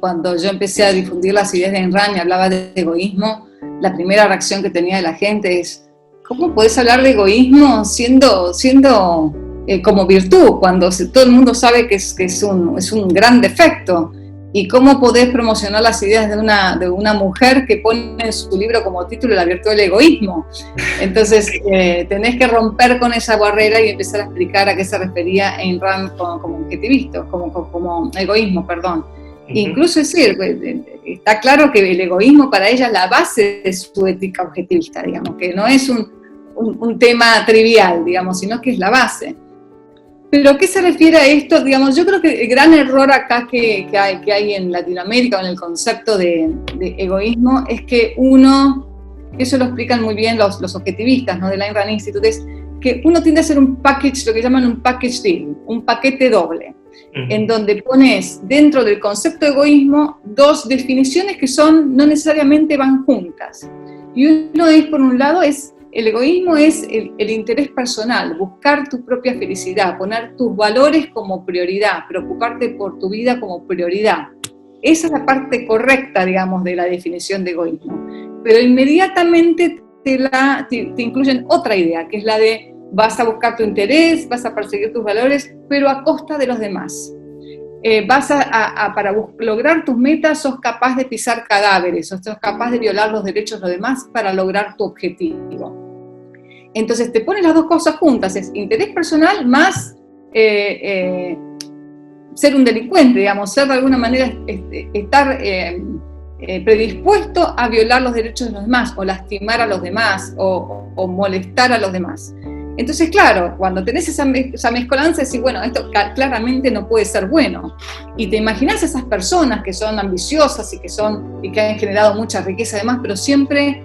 cuando yo empecé a difundir las ideas de Ayn Rand y hablaba de egoísmo, la primera reacción que tenía de la gente es: ¿cómo podés hablar de egoísmo siendo como virtud, cuando todo el mundo sabe que es un gran defecto? ¿Y cómo podés promocionar las ideas de una mujer que pone en su libro como título la virtud del egoísmo? Entonces tenés que romper con esa barrera y empezar a explicar a qué se refería Ayn Rand como objetivista, como egoísmo, perdón. Uh-huh. Incluso es decir, está claro que el egoísmo para ella es la base de su ética objetivista, digamos, que no es un tema trivial, digamos, sino que es la base. ¿Pero a qué se refiere a esto? Digamos, yo creo que el gran error acá que hay en Latinoamérica en el concepto de egoísmo es que eso lo explican muy bien los objetivistas, ¿no?, del Ayn Rand Institute, es que uno tiende a hacer un package, lo que llaman un package deal, un paquete doble, en donde pones dentro del concepto de egoísmo dos definiciones que no necesariamente van juntas. Y uno es, por un lado, el egoísmo es el interés personal, buscar tu propia felicidad, poner tus valores como prioridad, preocuparte por tu vida como prioridad. Esa es la parte correcta, digamos, de la definición de egoísmo. Pero inmediatamente te incluyen otra idea, que es la de vas a buscar tu interés, vas a perseguir tus valores, pero a costa de los demás. Para lograr tus metas sos capaz de pisar cadáveres, sos capaz de violar los derechos de los demás para lograr tu objetivo. Entonces te pones las dos cosas juntas, es interés personal más ser un delincuente, digamos, ser de alguna manera, estar predispuesto a violar los derechos de los demás, o lastimar a los demás, o molestar a los demás. Entonces, claro, cuando tenés esa mezcolanza, decís, bueno, esto claramente no puede ser bueno. Y te imaginás a esas personas que son ambiciosas y que han generado mucha riqueza además, pero siempre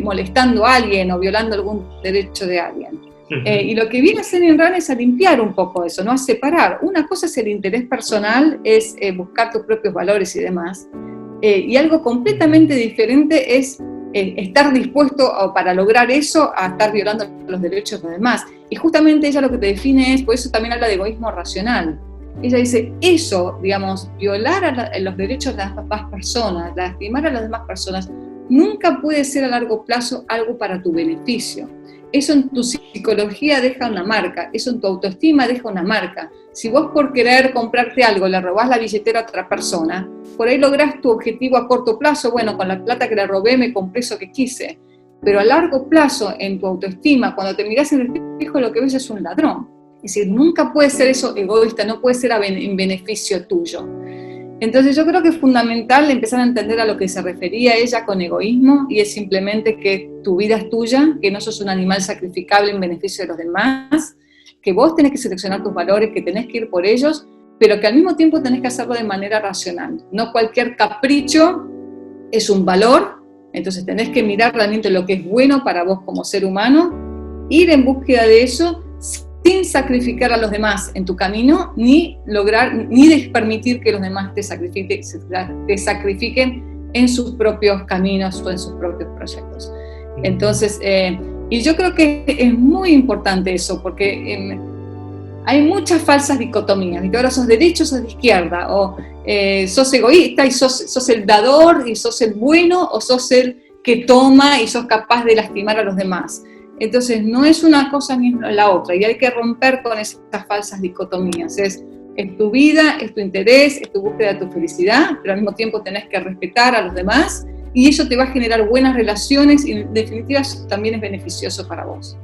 molestando a alguien o violando algún derecho de alguien. Y lo que viene a hacer Ayn Rand es a limpiar un poco eso, ¿no? A separar. Una cosa es el interés personal, es buscar tus propios valores y demás. Y algo completamente diferente es estar dispuesto para lograr eso a estar violando los derechos de los demás. Y justamente ella lo que te define por eso también habla de egoísmo racional. Ella dice, eso, digamos, violar los derechos de las demás personas, lastimar a las demás personas, nunca puede ser a largo plazo algo para tu beneficio. Eso en tu psicología deja una marca, eso en tu autoestima deja una marca. Si vos por querer comprarte algo le robás la billetera a otra persona, por ahí lográs tu objetivo a corto plazo, bueno, con la plata que le robé me compré eso que quise. Pero a largo plazo, en tu autoestima, cuando te mirás en el espejo, lo que ves es un ladrón. Es decir, nunca puede ser eso egoísta, no puede ser en beneficio tuyo. Entonces yo creo que es fundamental empezar a entender a lo que se refería ella con egoísmo, y es simplemente que tu vida es tuya, que no sos un animal sacrificable en beneficio de los demás, que vos tenés que seleccionar tus valores, que tenés que ir por ellos, pero que al mismo tiempo tenés que hacerlo de manera racional. No cualquier capricho es un valor, entonces tenés que mirar realmente lo que es bueno para vos como ser humano, ir en búsqueda de eso, sin sacrificar a los demás en tu camino, ni permitir que los demás te sacrifiquen en sus propios caminos o en sus propios proyectos. Entonces, y yo creo que es muy importante eso, porque hay muchas falsas dicotomías, y que ahora sos derecho o sos de izquierda, o sos egoísta y sos el dador y sos el bueno, o sos el que toma y sos capaz de lastimar a los demás. Entonces no es una cosa ni la otra, y hay que romper con esas falsas dicotomías. Es tu vida, es tu interés, es tu búsqueda de tu felicidad, pero al mismo tiempo tenés que respetar a los demás, y eso te va a generar buenas relaciones y en definitiva también es beneficioso para vos.